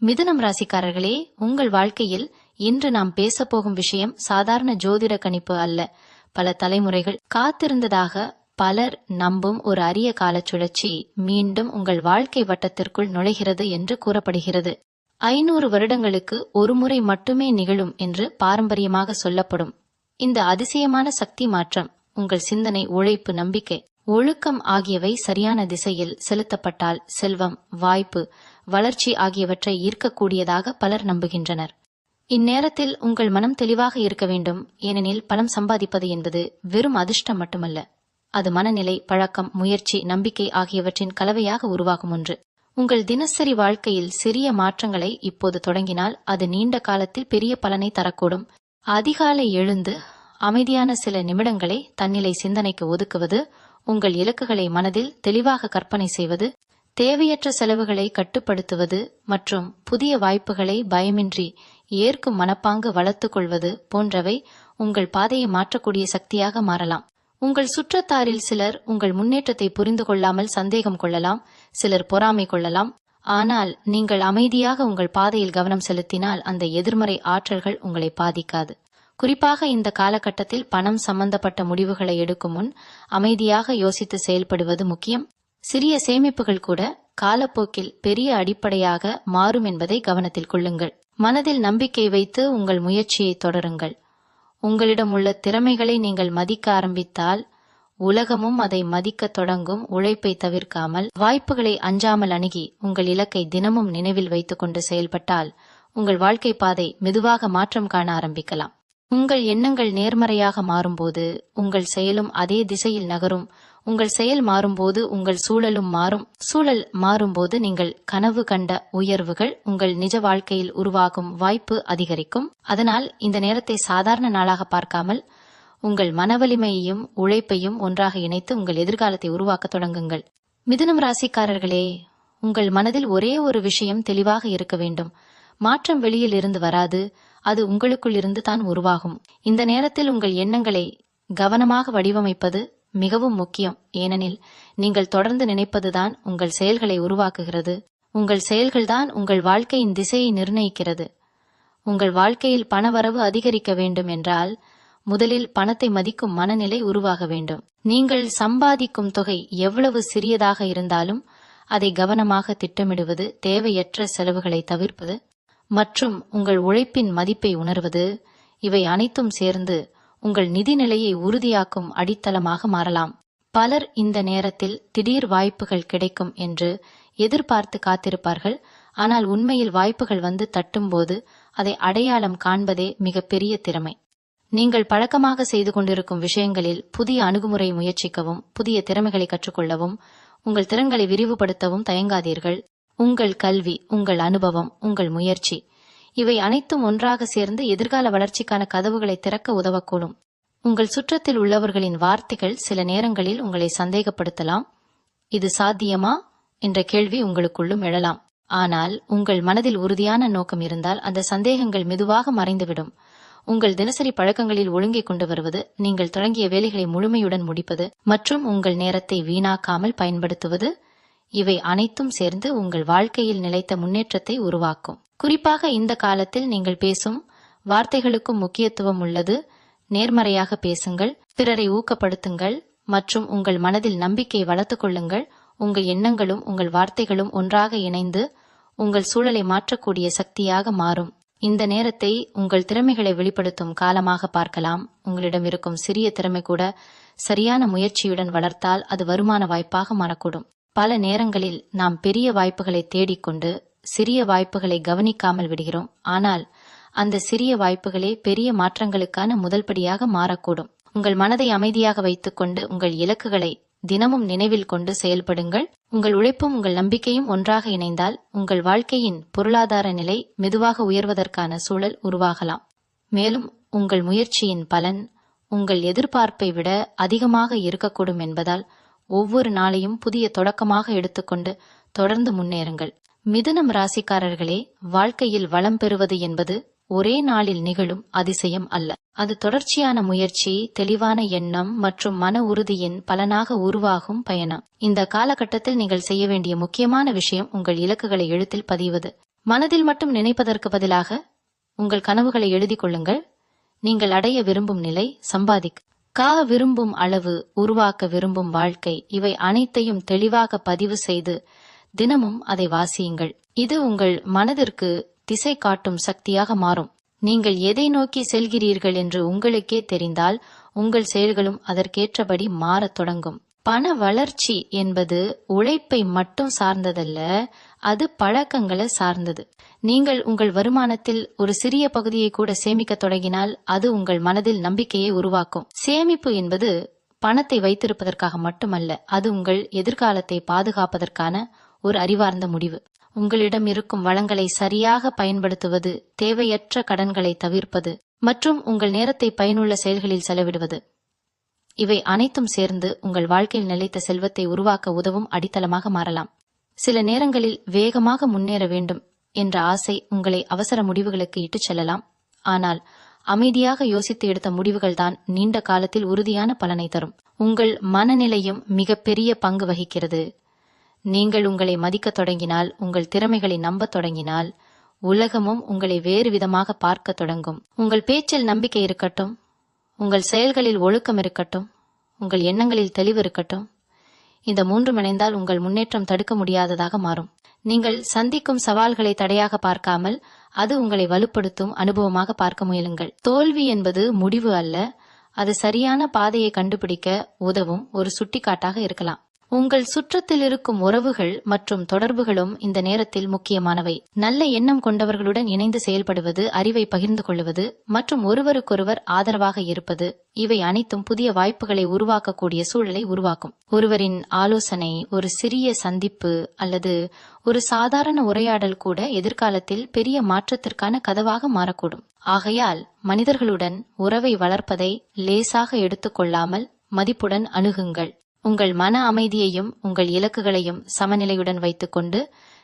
மிதுனம் ராசிக்காரர்களே, உங்கள் வாழ்க்கையில் இன்று நாம் பேசப்போகும் விஷயம் சாதாரண ஜோதிட கணிப்பு அல்ல. பல தலைமுறைகள் காத்திருந்ததாக பலர் நம்பும் ஒரு அரிய கால சுழற்சி மீண்டும் உங்கள் வாழ்க்கை வட்டத்திற்குள் நுழைகிறது என்று கூறப்படுகிறது. 500 வருடங்களுக்கு ஒருமுறை மட்டுமே நிகழும் என்று பாரம்பரியமாக சொல்லப்படும் இந்த அதிசயமான சக்தி மாற்றம் உங்கள் சிந்தனை, உழைப்பு, நம்பிக்கை, ஒழுக்கம் ஆகியவை சரியான திசையில் செலுத்தப்பட்டால் செல்வம், வாய்ப்பு, வளர்ச்சி ஆகியவற்றை ஈர்க்கக்கூடியதாக பலர் நம்புகின்றனர். இந்நேரத்தில் உங்கள் மனம் தெளிவாக இருக்க வேண்டும். ஏனெனில் பணம் சம்பாதிப்பது என்பது வெறும் அதிர்ஷ்டம் மட்டுமல்ல. அது மனநிலை, பழக்கம், முயற்சி, நம்பிக்கை ஆகியவற்றின் கலவையாக உருவாகும் ஒன்று. உங்கள் தினசரி வாழ்க்கையில் சிறிய மாற்றங்களை இப்போது தொடங்கினால் அது நீண்ட காலத்தில் பெரிய பலனை தரக்கூடும். அதிகாலை எழுந்து அமைதியான சில நிமிடங்களை தன்னிலை சிந்தனைக்கு ஒதுக்குவது, உங்கள் இலக்குகளை மனதில் தெளிவாக கற்பனை செய்வது, தேவையற்ற செலவுகளை கட்டுப்படுத்துவது மற்றும் புதிய வாய்ப்புகளை பயமின்றி ஏற்கும் மனப்பாங்கு வளர்த்துக் கொள்வது போன்றவை உங்கள் பாதையை மாற்றக்கூடிய சக்தியாக மாறலாம். உங்கள் சுற்றத்தாரில் சிலர் உங்கள் முன்னேற்றத்தை புரிந்து கொள்ளாமல் சந்தேகம் கொள்ளலாம், சிலர் பொறாமை கொள்ளலாம். ஆனால் நீங்கள் அமைதியாக உங்கள் பாதையில் கவனம் செலுத்தினால் அந்த எதிர்மறை ஆற்றல்கள் உங்களை பாதிக்காது. குறிப்பாக இந்த காலகட்டத்தில் பணம் சம்பந்தப்பட்ட முடிவுகளை எடுக்கும் முன் அமைதியாக யோசித்து செயல்படுவது முக்கியம். சிறிய சேமிப்புகள் கூட காலப்போக்கில் பெரிய அடிப்படையாக மாறும் என்பதை கவனத்தில் கொள்ளுங்கள். மனதில் நம்பிக்கை வைத்து உங்கள் முயற்சியை தொடருங்கள். உங்களிடம் உள்ள திறமைகளை நீங்கள் மதிக்க ஆரம்பித்தால் உலகமும் அதை மதிக்க தொடங்கும். உழைப்பை தவிர்க்காமல், வாய்ப்புகளை அஞ்சாமல் அணுகி உங்கள் இலக்கை தினமும் நினைவில் வைத்துக்கொண்டு செயல்பட்டால் உங்கள் வாழ்க்கை பாதை மெதுவாக மாற்றம் காண ஆரம்பிக்கலாம். உங்கள் எண்ணங்கள் நேர்மறையாக மாறும்போது உங்கள் செயலும் அதே திசையில் நகரும். உங்கள் செயல் மாறும்போது உங்கள் சூழலும் மாறும். சூழல் மாறும்போது நீங்கள் கனவு கண்ட உயர்வுகள் உங்கள் நிஜ வாழ்க்கையில் உருவாகும் வாய்ப்பு அதிகரிக்கும். அதனால் இந்த நேரத்தை சாதாரண நாளாக பார்க்காமல் உங்கள் மனவலிமையையும் உழைப்பையும் ஒன்றாக இணைத்து உங்கள் எதிர்காலத்தை உருவாக்க தொடங்குங்கள். மிதுனம் ராசிக்காரர்களே, உங்கள் மனதில் ஒரே ஒரு விஷயம் தெளிவாக இருக்க வேண்டும். மாற்றம் வெளியில் இருந்து வராது, அது உங்களுக்குள் இருந்து தான் உருவாகும். இந்த நேரத்தில் உங்கள் எண்ணங்களை கவனமாக வடிவமைப்பது மிகவும் முக்கியம். ஏனெனில் நீங்கள் தொடர்ந்து நினைப்பதுதான் உங்கள் செயல்களை உருவாக்குகிறது. உங்கள் செயல்கள்தான் உங்கள் வாழ்க்கையின் திசையை நிர்ணயிக்கிறது. உங்கள் வாழ்க்கையில் பணவரவு அதிகரிக்க வேண்டும் என்றால் முதலில் பணத்தை மதிக்கும் மனநிலை உருவாக வேண்டும். நீங்கள் சம்பாதிக்கும் தொகை எவ்வளவு சிறியதாக இருந்தாலும் அதை கவனமாக திட்டமிடுவது, தேவையற்ற செலவுகளை தவிர்ப்பது மற்றும் உங்கள் உழைப்பின் மதிப்பை உணர்வது, இவை அனைத்தும் சேர்ந்து உங்கள் நிதி நிலையை உறுதியாக்கும் அடித்தளமாக மாறலாம். பலர் இந்த நேரத்தில் திடீர் வாய்ப்புகள் கிடைக்கும் என்று எதிர்பார்த்து காத்திருப்பார்கள். ஆனால் உண்மையில் வாய்ப்புகள் வந்து தட்டும்போது அதை அடையாளம் காண்பதே மிகப்பெரிய திறமை. நீங்கள் பழக்கமாக செய்து கொண்டிருக்கும் விஷயங்களில் புதிய அணுகுமுறை முயற்சிக்கவும், புதிய திறமைகளை கற்றுக்கொள்ளவும், உங்கள் திறன்களை விரிவுபடுத்தவும் தயங்காதீர்கள். உங்கள் கல்வி, உங்கள் அனுபவம், உங்கள் முயற்சி, இவை அனைத்தும் ஒன்றாக சேர்ந்து எதிர்கால வளர்ச்சிக்கான கதவுகளை திறக்க உதவக்கூடும். உங்கள் சுற்றத்தில் உள்ளவர்களின் வார்த்தைகள் சில நேரங்களில் உங்களை சந்தேகப்படுத்தலாம். இது சாத்தியமா என்ற கேள்வி உங்களுக்குள்ளும் எழலாம். ஆனால் உங்கள் மனதில் உறுதியான நோக்கம் இருந்தால் அந்த சந்தேகங்கள் மெதுவாக மறைந்துவிடும். உங்கள் தினசரி பழக்கங்களில் ஒழுங்கை கொண்டு வருவது, நீங்கள் தொடங்கிய வேலைகளை முழுமையுடன் முடிப்பது மற்றும் உங்கள் நேரத்தை வீணாக்காமல் பயன்படுத்துவது, இவை அனைத்தும் சேர்ந்து உங்கள் வாழ்க்கையில் நிலைத்த முன்னேற்றத்தை உருவாக்கும். குறிப்பாக இந்த காலத்தில் நீங்கள் பேசும் வார்த்தைகளுக்கும் முக்கியத்துவம் உள்ளது. நேர்மறையாக பேசுங்கள், பிறரை ஊக்கப்படுத்துங்கள் மற்றும் உங்கள் மனதில் நம்பிக்கை வளர்த்துக் கொள்ளுங்கள். உங்கள் எண்ணங்களும் உங்கள் வார்த்தைகளும் ஒன்றாக இணைந்து உங்கள் சூழலை மாற்றக்கூடிய சக்தியாக மாறும். இந்த நேரத்தை உங்கள் திறமைகளை வெளிப்படுத்தும் காலமாக பார்க்கலாம். உங்களிடம் இருக்கும் சிறிய திறமை கூட சரியான முயற்சியுடன் வளர்த்தால் அது வருமான வாய்ப்பாக மாறக்கூடும். பல நேரங்களில் நாம் பெரிய வாய்ப்புகளை தேடிக்கொண்டு சிறிய வாய்ப்புகளை கவனிக்காமல் விடுகிறோம். ஆனால் அந்த சிறிய வாய்ப்புகளே பெரிய மாற்றங்களுக்கான முதல் படியாக மாறக்கூடும். உங்கள் மனதை அமைதியாக வைத்துக்கொண்டு உங்கள் இலக்குகளை தினமும் நினைவில் கொண்டு செயல்படுங்கள். உங்கள் உழைப்பும் உங்கள் நம்பிக்கையும் ஒன்றாக இணைந்தால் உங்கள் வாழ்க்கையின் பொருளாதார நிலை மெதுவாக உயர்வதற்கான சூழல் உருவாகலாம். மேலும் உங்கள் முயற்சியின் பலன் உங்கள் எதிர்பார்ப்பை விட அதிகமாக இருக்கக்கூடும் என்பதால் ஒவ்வொரு நாளையும் புதிய தொடக்கமாக எடுத்துக்கொண்டு தொடர்ந்து முன்னேறுங்கள். மிதுனம் ராசிக்காரர்களே, வாழ்க்கையில் வளம் பெறுவது என்பது ஒரே நாளில் நிகழும் அதிசயம் அல்ல. அது தொடர்ச்சியான முயற்சி, தெளிவான எண்ணம் மற்றும் மன உறுதியின் பலனாக உருவாகும் பயணம். இந்த காலகட்டத்தில் நீங்கள் செய்ய வேண்டிய முக்கியமான விஷயம் உங்கள் இலக்குகளை எழுத்தில் பதிவது. மனதில் மட்டும் நினைப்பதற்கு பதிலாக உங்கள் கனவுகளை எழுதி கொள்ளுங்கள். நீங்கள் அடைய விரும்பும் நிலை, விரும்பும் அளவு, உருவாக்க விரும்பும் வாழ்க்கை, இவை அனைத்தையும் தெளிவாக பதிவு செய்து தினமும் அதை வாசியுங்கள். இது உங்கள் மனதிற்கு திசை காட்டும் சக்தியாக மாறும். நீங்கள் எதை நோக்கி செல்கிறீர்கள் என்று உங்களுக்கே தெரிந்தால் உங்கள் செயல்களும் அதற்கேற்றபடி மாறத் தொடங்கும். பண வளர்ச்சி என்பது உழைப்பை மட்டும் சார்ந்ததல்ல, அது பழக்கங்களை சார்ந்தது. நீங்கள் உங்கள் வருமானத்தில் ஒரு சிறிய பகுதியை கூட சேமிக்க தொடங்கினால் அது உங்கள் மனதில் நம்பிக்கையை உருவாக்கும். சேமிப்பு என்பது பணத்தை வைத்திருப்பதற்காக மட்டுமல்ல, அது உங்கள் எதிர்காலத்தை பாதுகாப்பதற்கான ஒரு அறிவார்ந்த முடிவு. உங்களிடம் இருக்கும் வளங்களை சரியாக பயன்படுத்துவது, தேவையற்ற கடன்களை தவிர்ப்பது மற்றும் உங்கள் நேரத்தை பயனுள்ள செயல்களில் செலவிடுவது, இவை அனைத்தும் சேர்ந்து உங்கள் வாழ்க்கையில் நிலைத்த செல்வத்தை உருவாக்க உதவும் அடித்தளமாக மாறலாம். சில நேரங்களில் வேகமாக முன்னேற வேண்டும் என்ற ஆசை உங்களை அவசர முடிவுகளுக்கு இட்டுச் செல்லலாம். ஆனால் அமைதியாக யோசித்து எடுத்த முடிவுகள்தான் நீண்ட காலத்தில் உறுதியான பலனை தரும். உங்கள் மனநிலையும் மிகப்பெரிய பங்கு வகிக்கிறது. நீங்கள் உங்களை மதிக்கத் தொடங்கினால், உங்கள் திறமைகளை நம்பத் தொடங்கினால், உலகமும் உங்களை வேறு விதமாக பார்க்க தொடங்கும். உங்கள் பேச்சில் நம்பிக்கை இருக்கட்டும், உங்கள் செயல்களில் ஒழுக்கம் இருக்கட்டும், உங்கள் எண்ணங்களில் தெளிவு இருக்கட்டும். இந்த மூன்றும் இணைந்தால் உங்கள் முன்னேற்றம் தடுக்க முடியாததாக மாறும். நீங்கள் சந்திக்கும் சவால்களை தடையாக பார்க்காமல் அது உங்களை வலுப்படுத்தும் அனுபவமாக பார்க்க முயலுங்கள். தோல்வி என்பது முடிவு அல்ல, அது சரியான பாதையை கண்டுபிடிக்க உதவும் ஒரு சுட்டிக்காட்டாக இருக்கலாம். உங்கள் சுற்றத்தில் இருக்கும் உறவுகள் மற்றும் தொடர்புகளும் இந்த நேரத்தில் முக்கியமானவை. நல்ல எண்ணம் கொண்டவர்களுடன் இணைந்து செயல்படுவது, அறிவை பகிர்ந்து கொள்வது மற்றும் ஒருவருக்கொருவர் ஆதரவாக இருப்பது, இவை அனைத்தும் புதிய வாய்ப்புகளை உருவாக்கக்கூடிய சூழலை உருவாக்கும். ஒருவரின் ஆலோசனை, ஒரு சிறிய சந்திப்பு அல்லது ஒரு சாதாரண உரையாடல் கூட எதிர்காலத்தில் பெரிய மாற்றத்திற்கான கதவாக மாறக்கூடும். ஆகையால் மனிதர்களுடன் உறவை வளர்ப்பதை லேசாக எடுத்துக்கொள்ளாமல் மதிப்புடன் அணுகுங்கள். உங்கள் மன அமைதியையும் உங்கள் இலக்குகளையும் சமநிலையுடன் வைத்துக்கொண்டு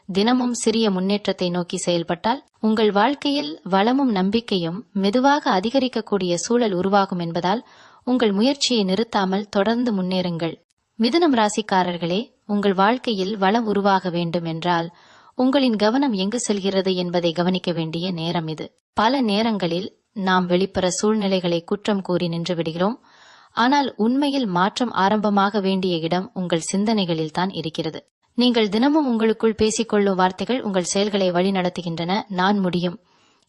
தினமும் சிறிய முன்னேற்றத்தை நோக்கி செயல்பட்டால் உங்கள் வாழ்க்கையில் வளமும் நம்பிக்கையும் மெதுவாக அதிகரிக்கக்கூடிய சூழல் உருவாகும் என்பதால் உங்கள் முயற்சியை நிறுத்தாமல் தொடர்ந்து முன்னேறுங்கள். மிதுனம் ராசிக்காரர்களே, உங்கள் வாழ்க்கையில் வளம் உருவாக வேண்டும் என்றால் உங்களின் கவனம் எங்கு செல்கிறது என்பதை கவனிக்க வேண்டிய நேரம் இது. பல நேரங்களில் நாம் வெளிப்புற சூழ்நிலைகளை குற்றம் கூறி நின்று விடுகிறோம். ஆனால் உண்மையில் மாற்றம் ஆரம்பமாக வேண்டிய இடம் உங்கள் சிந்தனைகளில் தான் இருக்கிறது. நீங்கள் தினமும் உங்களுக்குள் பேசிக்கொள்ளும் வார்த்தைகள் உங்கள் செயல்களை வழிநடத்துகின்றன. நான் முடியும்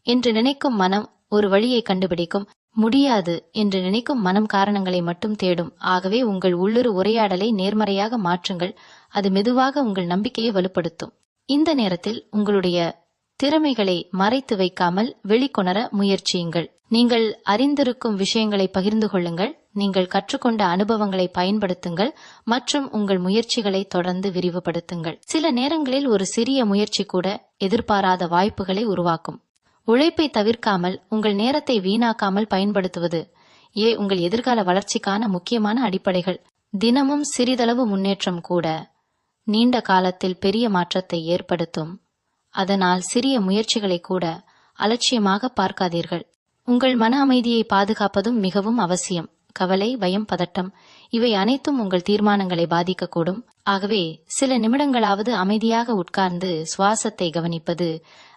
என்று நினைக்கும் மனம் ஒரு வழியை கண்டுபிடிக்கும். முடியாது என்று நினைக்கும் மனம் காரணங்களை மட்டும் தேடும். ஆகவே உங்கள் உள்ளுர் உரையாடலை நேர்மறையாக மாற்றுங்கள். அது மெதுவாக உங்கள் நம்பிக்கையை வலுப்படுத்தும். இந்த நேரத்தில் உங்களுடைய திறமைகளை மறைத்து வைக்காமல் வெளிக்கொணர முயற்சியுங்கள். நீங்கள் அறிந்திருக்கும் விஷயங்களை பகிர்ந்து கொள்ளுங்கள். நீங்கள் கற்றுக்கொண்ட அனுபவங்களை பயன்படுத்துங்கள் மற்றும் உங்கள் முயற்சிகளை தொடர்ந்து விரிவுபடுத்துங்கள். சில நேரங்களில் ஒரு சிறிய முயற்சி கூட எதிர்பாராத வாய்ப்புகளை உருவாக்கும். உழைப்பை தவிர்க்காமல் உங்கள் நேரத்தை வீணாக்காமல் பயன்படுத்துவது உங்கள் எதிர்கால வளர்ச்சிக்கான முக்கியமான அடிப்படைகள். தினமும் சிறிதளவு முன்னேற்றம் கூட நீண்ட காலத்தில் பெரிய மாற்றத்தை ஏற்படுத்தும். அதனால் சிறிய முயற்சிகளை கூட அலட்சியமாக பார்க்காதீர்கள். உங்கள் மன அமைதியை பாதுகாப்பதும் மிகவும் அவசியம். கவலை, பயம், பதட்டம் இவை அனைத்தும் உங்கள் தீர்மானங்களை பாதிக்கக்கூடும். ஆகவே சில நிமிடங்களாவது அமைதியாக உட்கார்ந்து சுவாசத்தை கவனிப்பது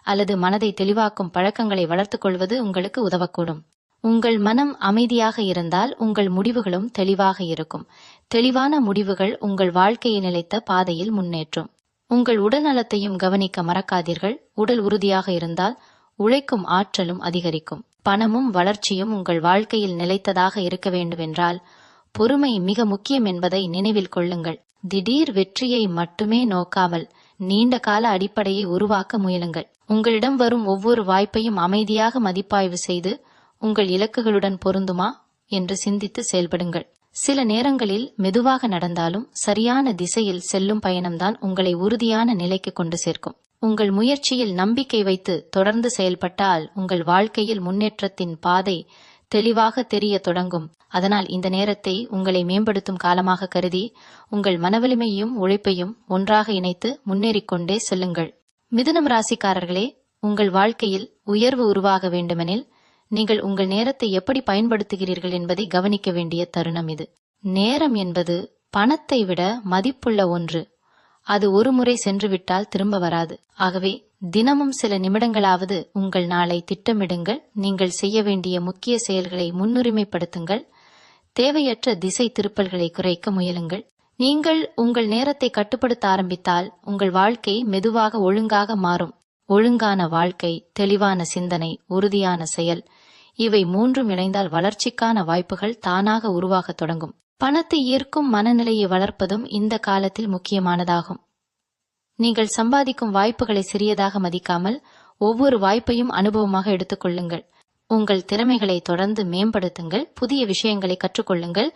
அல்லது மனதை தெளிவாக்கும் பழக்கங்களை வளர்த்துக் கொள்வது உங்களுக்கு உதவக்கூடும். உங்கள் மனம் அமைதியாக இருந்தால் உங்கள் முடிவுகளும் தெளிவாக இருக்கும். தெளிவான முடிவுகள் உங்கள் வாழ்க்கையை நிலைத்த பாதையில் முன்னேற்றும். உங்கள் உடல் நலத்தையும் கவனிக்க மறக்காதீர்கள். உடல் உறுதியாக இருந்தால் உழைக்கும் ஆற்றலும் அதிகரிக்கும். பணமும் வளர்ச்சியும் உங்கள் வாழ்க்கையில் நிலைத்ததாக இருக்க வேண்டுமென்றால் பொறுமை மிக முக்கியம் என்பதை நினைவில் கொள்ளுங்கள். திடீர் வெற்றியை மட்டுமே நோக்காமல் நீண்ட கால அடிப்படையை உருவாக்க முயலுங்கள். உங்களிடம் வரும் ஒவ்வொரு வாய்ப்பையும் அமைதியாக மதிப்பாய்வு செய்து உங்கள் இலக்குகளுடன் பொருந்துமா என்று சிந்தித்து செயல்படுங்கள். சில நேரங்களில் மெதுவாக நடந்தாலும் சரியான திசையில் செல்லும் பயணம்தான் உங்களை உறுதியான நிலைக்கு கொண்டு சேர்க்கும். உங்கள் முயற்சியில் நம்பிக்கை வைத்து தொடர்ந்து செயல்பட்டால் உங்கள் வாழ்க்கையில் முன்னேற்றத்தின் பாதை தெளிவாக தெரிய தொடங்கும். அதனால் இந்த நேரத்தை உங்களை மேம்படுத்தும் காலமாக கருதி உங்கள் மனவலிமையும் உழைப்பையும் ஒன்றாக இணைத்து முன்னேறிக்கொண்டே செல்லுங்கள். மிதுனம் ராசிக்காரர்களே, உங்கள் வாழ்க்கையில் உயர்வு உருவாக வேண்டுமெனில் நீங்கள் உங்கள் நேரத்தை எப்படி பயன்படுத்துகிறீர்கள் என்பதை கவனிக்க வேண்டிய தருணம் இது. நேரம் என்பது பணத்தை விட மதிப்புள்ள ஒன்று. அது ஒரு முறை சென்றுவிட்டால் திரும்ப வராது. ஆகவே தினமும் சில நிமிடங்களாவது உங்கள் நாளை திட்டமிடுங்கள். நீங்கள் செய்ய வேண்டிய முக்கிய செயல்களை முன்னுரிமைப்படுத்துங்கள். தேவையற்ற திசை திருப்பல்களை குறைக்க முயலுங்கள். நீங்கள் உங்கள் நேரத்தை கட்டுப்படுத்த ஆரம்பித்தால் உங்கள் வாழ்க்கை மெதுவாக ஒழுங்காக மாறும். ஒழுங்கான வாழ்க்கை, தெளிவான சிந்தனை, உறுதியான செயல், இவை மூன்றும் இணைந்தால் வளர்ச்சிக்கான வாய்ப்புகள் தானாக உருவாகத் தொடங்கும். பணத்தை ஈர்க்கும் மனநிலையை வளர்ப்பதும் இந்த காலத்தில் முக்கியமானதாகும். நீங்கள் சம்பாதிக்கும் வாய்ப்புகளை சிறியதாக மதிக்காமல் ஒவ்வொரு வாய்ப்பையும் அனுபவமாக எடுத்துக்கொள்ளுங்கள். உங்கள் திறமைகளை தொடர்ந்து மேம்படுத்துங்கள். புதிய விஷயங்களை கற்றுக்கொள்ளுங்கள்.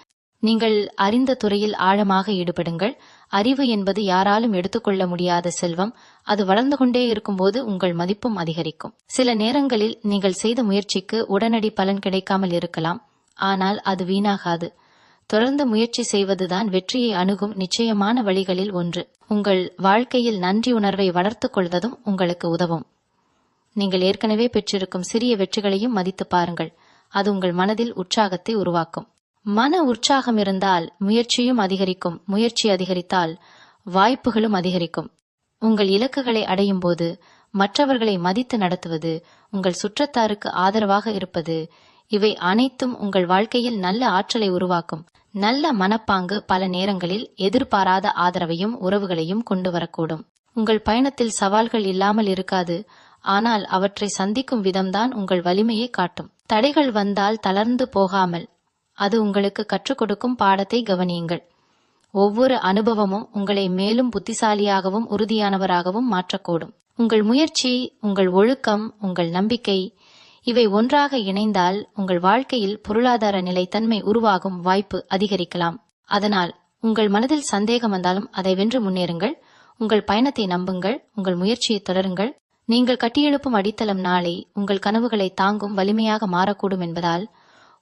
நீங்கள் அறிந்த துறையில் ஆழமாக ஈடுபடுங்கள். அறிவு என்பது யாராலும் எடுத்துக்கொள்ள முடியாத செல்வம். அது வளர்ந்து கொண்டே இருக்கும்போது உங்கள் மதிப்பும் அதிகரிக்கும். சில நேரங்களில் நீங்கள் செய்த முயற்சிக்கு உடனடி பலன் கிடைக்காமல் இருக்கலாம். ஆனால் அது வீணாகாது. தொடர்ந்து முயற்சி செய்வதுதான் வெற்றியை அணுகும் நிச்சயமான வழிகளில் ஒன்று. உங்கள் வாழ்க்கையில் நன்றி உணர்வை வளர்த்துக் கொள்வதும் உங்களுக்கு உதவும். நீங்கள் ஏற்கனவே பெற்றிருக்கும் சிறிய வெற்றிகளையும் மதித்து பாருங்கள். அது உங்கள் மனதில் உற்சாகத்தை உருவாக்கும். மன உற்சாகம் இருந்தால் முயற்சியும் அதிகரிக்கும். முயற்சி அதிகரித்தால் வாய்ப்புகளும் அதிகரிக்கும். உங்கள் இலக்குகளை அடையும் போது மற்றவர்களை மதித்து நடத்துவது, உங்கள் சுற்றத்தாருக்கு ஆதரவாக இருப்பது, இவை அனைத்தும் உங்கள் வாழ்க்கையில் நல்ல ஆற்றலை உருவாக்கும். நல்ல மனப்பாங்கு பல நேரங்களில் எதிர்பாராத ஆதரவையும் உறவுகளையும் கொண்டு வரக்கூடும். உங்கள் பயணத்தில் சவால்கள் இல்லாமல் இருக்காது. ஆனால் அவற்றை சந்திக்கும் விதம்தான் உங்கள் வலிமையை காட்டும். தடைகள் வந்தால் தளர்ந்து போகாமல் அது உங்களுக்கு கற்றுக் கொடுக்கும் பாடத்தை கவனியுங்கள். ஒவ்வொரு அனுபவமும் உங்களை மேலும் புத்திசாலியாகவும் உறுதியானவராகவும் மாற்றக்கூடும். உங்கள் முயற்சி, உங்கள் ஒழுக்கம், உங்கள் நம்பிக்கை, இவை ஒன்றாக இணைந்தால் உங்கள் வாழ்க்கையில் பொருளாதார நிலைத்தன்மை உருவாகும் வாய்ப்பு அதிகரிக்கலாம். அதனால் உங்கள் மனதில் சந்தேகம் வந்தாலும் அதை வென்று முன்னேறுங்கள். உங்கள் பயணத்தை நம்புங்கள். உங்கள் முயற்சியை தொடருங்கள். நீங்கள் கட்டியெழுப்பும் அடித்தளம் நாளை உங்கள் கனவுகளை தாங்கும் வலிமையாக மாறக்கூடும் என்பதால்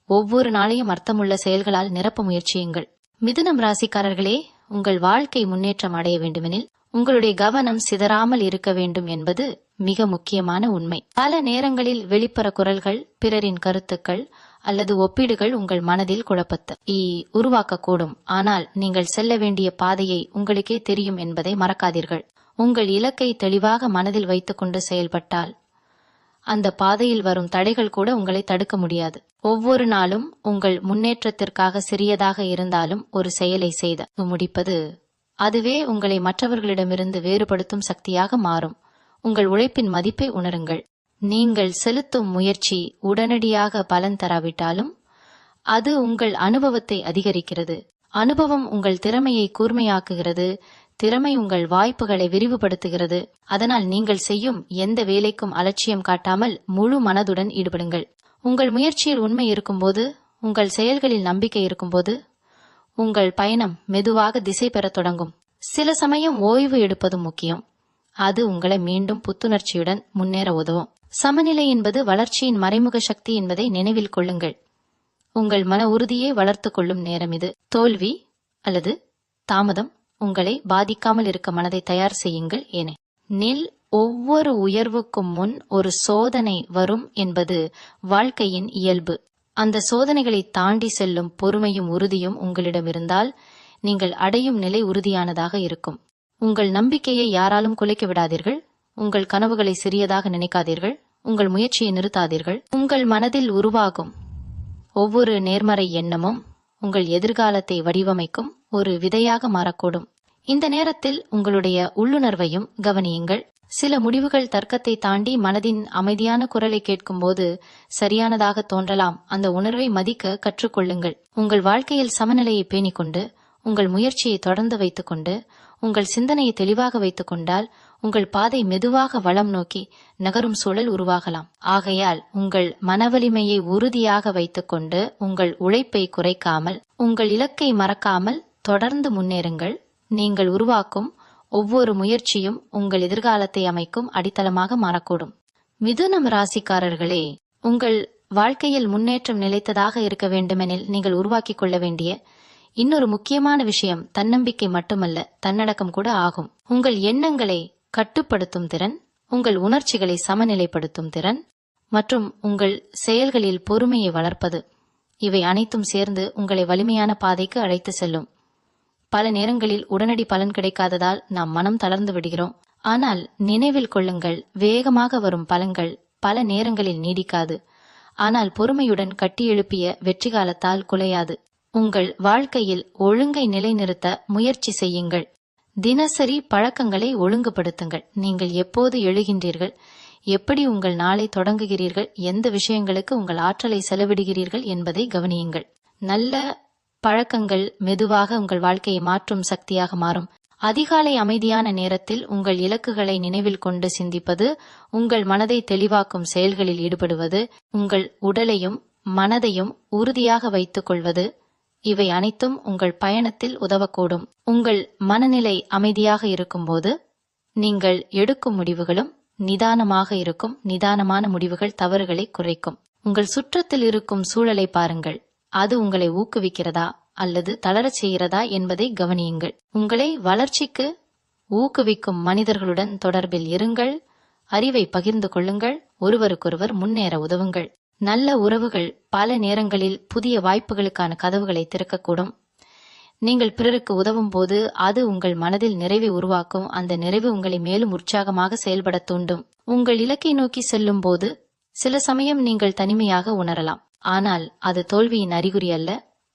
ஒவ்வொரு நாளையும் அர்த்தமுள்ள செயல்களால் நிரப்ப முயற்சியுங்கள். மிதுனம் ராசிக்காரர்களே, உங்கள் வாழ்க்கை முன்னேற்றம் அடைய வேண்டுமெனில் உங்களுடைய கவனம் சிதறாமல் இருக்க வேண்டும் என்பது மிக முக்கியமான உண்மை. பல நேரங்களில் வெளிப்புற குரல்கள், பிறரின் கருத்துக்கள் அல்லது ஒப்பீடுகள் உங்கள் மனதில் குழப்பத்தை உருவாக்கக்கூடும். ஆனால் நீங்கள் செல்ல வேண்டிய பாதையை உங்களுக்கே தெரியும் என்பதை மறக்காதீர்கள். உங்கள் இலக்கை தெளிவாக மனதில் வைத்துக்கொண்டு செயல்பட்டால் அந்த பாதையில் வரும் தடைகள் கூட உங்களை தடுக்க முடியாது. ஒவ்வொரு நாளும் உங்கள் முன்னேற்றத்திற்காக சிறியதாக இருந்தாலும் ஒரு செயலை செய்து முடிப்பது, அதுவே உங்களை மற்றவர்களிடமிருந்து வேறுபடுத்தும் சக்தியாக மாறும். உங்கள் உழைப்பின் மதிப்பை உணருங்கள். நீங்கள் செலுத்தும் முயற்சி உடனடியாக பலன் தராவிட்டாலும் அது உங்கள் அனுபவத்தை அதிகரிக்கிறது. அனுபவம் உங்கள் திறமையை கூர்மையாக்குகிறது. திறமை உங்கள் வாய்ப்புகளை விரிவுபடுத்துகிறது. அதனால் நீங்கள் செய்யும் எந்த வேலைக்கும் அலட்சியம் காட்டாமல் முழு மனதுடன் ஈடுபடுங்கள். உங்கள் முயற்சியில் உண்மை இருக்கும்போது, உங்கள் செயல்களில் நம்பிக்கை இருக்கும்போது உங்கள் பயணம் மெதுவாக திசை பெறத் தொடங்கும். சில சமயம் ஓய்வு எடுப்பதும் முக்கியம். அது உங்களை மீண்டும் புத்துணர்ச்சியுடன் முன்னேற உதவும். சமநிலை என்பது வளர்ச்சியின் மறைமுக சக்தி என்பதை நினைவில் கொள்ளுங்கள். உங்கள் மன உறுதியை வளர்த்துக் கொள்ளும் நேரம் இது. தோல்வி அல்லது தாமதம் உங்களை பாதிக்காமல் இருக்க மனதை தயார் செய்யுங்கள். ஏனெனில் ஒவ்வொரு உயர்வுக்கும் முன் ஒரு சோதனை வரும் என்பது வாழ்க்கையின் இயல்பு. அந்த சோதனைகளை தாண்டி செல்லும் பொறுமையும் உறுதியும் உங்களிடம் இருந்தால் நீங்கள் அடையும் நிலை உறுதியானதாக இருக்கும். உங்கள் நம்பிக்கையை யாராலும் குலைக்க விடாதீர்கள். உங்கள் கனவுகளை சிறியதாக நினைக்காதீர்கள். உங்கள் முயற்சியை நிறுத்தாதீர்கள். உங்கள் மனதில் உருவாகும் ஒவ்வொரு நேர்மறை எண்ணமும் உங்கள் எதிர்காலத்தை வடிவமைக்கும் ஒரு விதையாக மாறக்கூடும். இந்த நேரத்தில் உங்களுடைய உள்ளுணர்வையும் கவனியுங்கள். சில முடிவுகள் தர்க்கத்தை தாண்டி மனதின் அமைதியான குரலை கேட்கும்போது சரியானதாக தோன்றலாம். அந்த உணர்வை மதிக்க கற்றுக்கொள்ளுங்கள். உங்கள் வாழ்க்கையில் சமநிலையை பேணிக்கொண்டு, உங்கள் முயற்சியை தொடர்ந்து வைத்துக்கொண்டு, உங்கள் சிந்தனையை தெளிவாக வைத்துக் கொண்டால் உங்கள் பாதை மெதுவாக வளம் நோக்கி நகரும் சூழல் உருவாகலாம். ஆகையால் உங்கள் மனவலிமையை உறுதியாக வைத்துக்கொண்டு, உங்கள் உழைப்பை குறைக்காமல், உங்கள் இலக்கை மறக்காமல் தொடர்ந்து முன்னேறுங்கள். நீங்கள் உருவாக்கும் ஒவ்வொரு முயற்சியும் உங்கள் எதிர்காலத்தை அமைக்கும் அடித்தளமாக மாறக்கூடும். மிதுனம் ராசிக்காரர்களே, உங்கள் வாழ்க்கையில் முன்னேற்றம் நிலைத்ததாக இருக்க வேண்டுமெனில் நீங்கள் உருவாக்கிக் கொள்ள வேண்டிய இன்னொரு முக்கியமான விஷயம் தன்னம்பிக்கை மட்டுமல்ல, தன்னடக்கம் கூட ஆகும். உங்கள் எண்ணங்களை கட்டுப்படுத்தும் திறன், உங்கள் உணர்ச்சிகளை சமநிலைப்படுத்தும் திறன் மற்றும் உங்கள் செயல்களில் பொறுமையை வளர்ப்பது, இவை அனைத்தும் சேர்ந்து உங்களை வலிமையான பாதைக்கு அழைத்து செல்லும். பல நேரங்களில் உடனடி பலன் கிடைக்காததால் நாம் மனம் தளர்ந்து விடுகிறோம். ஆனால் நினைவில் கொள்ளுங்கள், வேகமாக வரும் பலன்கள் பல நேரங்களில் நீடிக்காது. ஆனால் பொறுமையுடன் கட்டியெழுப்பிய வெற்றி காலத்தால் குலையாது. உங்கள் வாழ்க்கையில் ஒழுங்கை நிலைநிறுத்த முயற்சி செய்யுங்கள். தினசரி பழக்கங்களை ஒழுங்குபடுத்துங்கள். நீங்கள் எப்போது எழுகின்றீர்கள், எப்படி உங்கள் நாளை தொடங்குகிறீர்கள், எந்த விஷயங்களுக்கு உங்கள் ஆற்றலை செலவிடுகிறீர்கள் என்பதை கவனியுங்கள். நல்ல பழக்கங்கள் மெதுவாக உங்கள் வாழ்க்கையை மாற்றும் சக்தியாக மாறும். அதிகாலை அமைதியான நேரத்தில் உங்கள் இலக்குகளை நினைவில் கொண்டு சிந்திப்பது, உங்கள் மனதை தெளிவாக்கும் செயல்களில் ஈடுபடுவது, உங்கள் உடலையும் மனதையும் உறுதியாக வைத்துக் கொள்வது, இவை அனைத்தும் உங்கள் பயணத்தில் உதவக்கூடும். உங்கள் மனநிலை அமைதியாக இருக்கும்போது நீங்கள் எடுக்கும் முடிவுகளும் நிதானமாக இருக்கும். நிதானமான முடிவுகள் தவறுகளை குறைக்கும். உங்கள் சுற்றத்தில் இருக்கும் சூழலை பாருங்கள். அது உங்களை ஊக்குவிக்கிறதா அல்லது தளரச் செய்கிறதா என்பதை கவனியுங்கள். உங்களை வளர்ச்சிக்கு ஊக்குவிக்கும் மனிதர்களுடன் தொடர்பில் இருங்கள். அறிவை பகிர்ந்து கொள்ளுங்கள். ஒருவருக்கொருவர் முன்னேற உதவுங்கள். நல்ல உறவுகள் பல நேரங்களில் புதிய வாய்ப்புகளுக்கான கதவுகளை திறக்கக்கூடும். நீங்கள் பிறருக்கு உதவும் போது அது உங்கள் மனதில் நிறைவை உருவாக்கும். அந்த நிறைவு உங்களை மேலும் உற்சாகமாக செயல்பட தூண்டும். உங்கள் இலக்கை நோக்கி செல்லும் போது சில சமயம் நீங்கள் தனிமையாக உணரலாம். ஆனால் அது தோல்வியின் அறிகுறி அல்ல.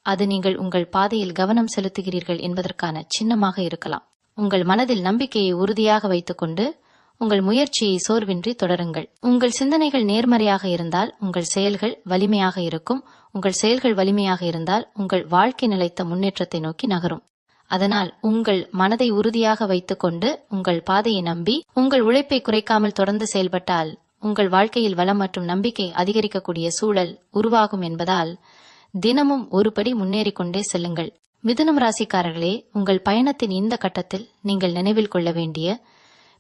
அது நீங்கள் உங்கள் பாதையில் கவனம் செலுத்துகிறீர்கள் என்பதற்கான சின்னமாக இருக்கலாம். உங்கள் மனதில் நம்பிக்கையை உறுதியாக வைத்துக்கொண்டு உங்கள் முயற்சியை சோர்வின்றி தொடருங்கள். உங்கள் சிந்தனைகள் நேர்மறையாக இருந்தால் உங்கள் செயல்கள் வலிமையாக இருக்கும். உங்கள் செயல்கள் வலிமையாக இருந்தால் உங்கள் வாழ்க்கை நிலைத்த முன்னேற்றத்தை நோக்கி நகரும். அதனால் உங்கள் மனதை உறுதியாக வைத்துக்கொண்டு உங்கள் பாதையை நம்பி உங்கள் உழைப்பை குறைக்காமல் தொடர்ந்து செயல்பட்டால் உங்கள் வாழ்க்கையில் வளம் மற்றும் நம்பிக்கை அதிகரிக்கக்கூடிய சூழல் உருவாகும் என்பதால் தினமும் ஒருபடி முன்னேறிக் கொண்டே செல்லுங்கள். மிதுனம் ராசிக்காரர்களே, உங்கள் பயணத்தின் இந்த கட்டத்தில் நீங்கள் நினைவில் கொள்ள வேண்டிய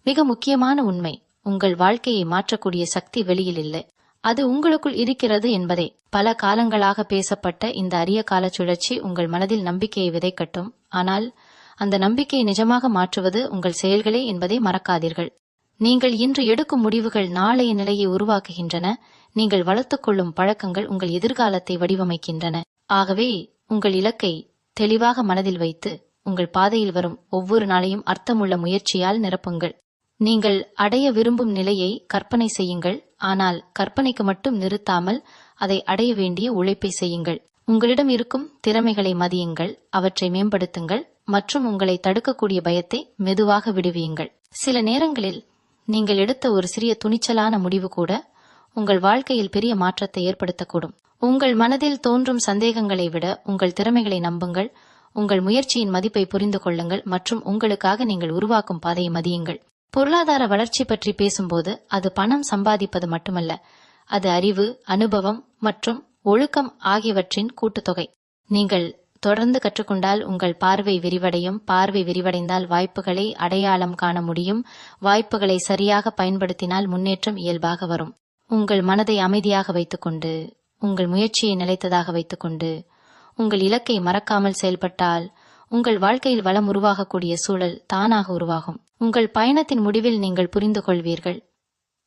மிக முக்கியமான உண்மை, உங்கள் வாழ்க்கையை மாற்றக்கூடிய சக்தி வெளியில் இல்லை, அது உங்களுக்குள் இருக்கிறது என்பதே. பல காலங்களாக பேசப்பட்ட இந்த அரிய கால சுழற்சி உங்கள் மனதில் நம்பிக்கையை விதைக்கட்டும். ஆனால் அந்த நம்பிக்கையை நிஜமாக மாற்றுவது உங்கள் செயல்களே என்பதை மறக்காதீர்கள். நீங்கள் இன்று எடுக்கும் முடிவுகள் நாளைய நிலையை உருவாக்குகின்றன. நீங்கள் வளர்த்துக் கொள்ளும் பழக்கங்கள் உங்கள் எதிர்காலத்தை வடிவமைக்கின்றன. ஆகவே உங்கள் இலக்கை தெளிவாக மனதில் வைத்து உங்கள் பாதையில் வரும் ஒவ்வொரு நாளையும் அர்த்தமுள்ள முயற்சியால் நிரப்புங்கள். நீங்கள் அடைய விரும்பும் நிலையை கற்பனை செய்யுங்கள். ஆனால் கற்பனைக்கு மட்டும் நிறுத்தாமல் அதை அடைய வேண்டிய உழைப்பை செய்யுங்கள். உங்களிடம் இருக்கும் திறமைகளை மதியுங்கள், அவற்றை மேம்படுத்துங்கள் மற்றும் உங்களை தடுக்கக்கூடிய பயத்தை மெதுவாக விடுவியுங்கள். சில நேரங்களில் நீங்கள் எடுத்த ஒரு சிறிய துணிச்சலான முடிவு கூட உங்கள் வாழ்க்கையில் பெரிய மாற்றத்தை ஏற்படுத்தக்கூடும். உங்கள் மனதில் தோன்றும் சந்தேகங்களை விட உங்கள் திறமைகளை நம்புங்கள். உங்கள் முயற்சியின் மதிப்பை புரிந்து கொள்ளுங்கள் மற்றும் உங்களுக்காக நீங்கள் உருவாக்கும் பாதையை மதியுங்கள். பொருளாதார வளர்ச்சி பற்றி பேசும்போது அது பணம் சம்பாதிப்பது மட்டுமல்ல, அது அறிவு, அனுபவம் மற்றும் ஒழுக்கம் ஆகியவற்றின் கூட்டுத்தொகை. நீங்கள் தொடர்ந்து கற்றுக்கொண்டால் உங்கள் பார்வை விரிவடையும். பார்வை விரிவடைந்தால் வாய்ப்புகளை அடையாளம் காண முடியும். வாய்ப்புகளை சரியாக பயன்படுத்தினால் முன்னேற்றம் இயல்பாக வரும். உங்கள் மனதை அமைதியாக வைத்துக்கொண்டு உங்கள் முயற்சியை நிலைத்ததாக வைத்துக்கொண்டு உங்கள் இலக்கை மறக்காமல் செயல்பட்டால் உங்கள் வாழ்க்கையில் வளம் உருவாகக்கூடிய சூழல் தானாக உருவாகும். உங்கள் பயணத்தின் முடிவில் நீங்கள் புரிந்து கொள்வீர்கள்,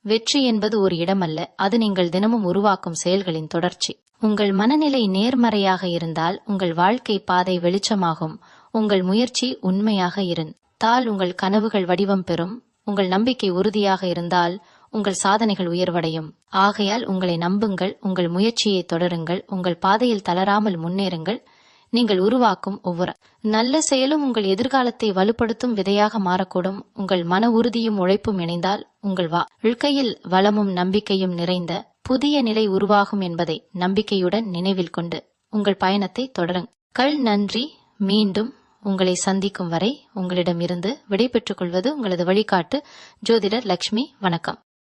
வெற்றி என்பது ஒரு இடமல்ல, அது நீங்கள் தினமும் உருவாக்கும் செயல்களின் தொடர்ச்சி. உங்கள் மனநிலை நேர்மறையாக இருந்தால் உங்கள் வாழ்க்கை பாதை வெளிச்சமாகும். உங்கள் முயற்சி உண்மையாக இருந்தால் உங்கள் கனவுகள் வடிவம் பெறும். உங்கள் நம்பிக்கை உறுதியாக இருந்தால் உங்கள் சாதனைகள் உயர்வடையும். ஆகையால் உங்களை நம்புங்கள், உங்கள் முயற்சியை தொடருங்கள், உங்கள் பாதையில் தளராமல் முன்னேறுங்கள். நீங்கள் உருவாக்கும் ஒவ்வொரு நல்ல செயலும் உங்கள் எதிர்காலத்தை வலுப்படுத்தும் விதையாக மாறக்கூடும். உங்கள் மன உறுதியும் உழைப்பும் இணைந்தால் உங்கள் வாழ்க்கையில் வளமும் நம்பிக்கையும் நிறைந்த புதிய நிலை உருவாகும் என்பதை நம்பிக்கையுடன் நினைவில் கொண்டு உங்கள் பயணத்தை தொடருங்கள். நன்றி. மீண்டும் உங்களை சந்திக்கும் வரை உங்களிடமிருந்து விடைபெற்றுக் கொள்வது உங்களது வழிகாட்டு ஜோதிடர் லக்ஷ்மி. வணக்கம்.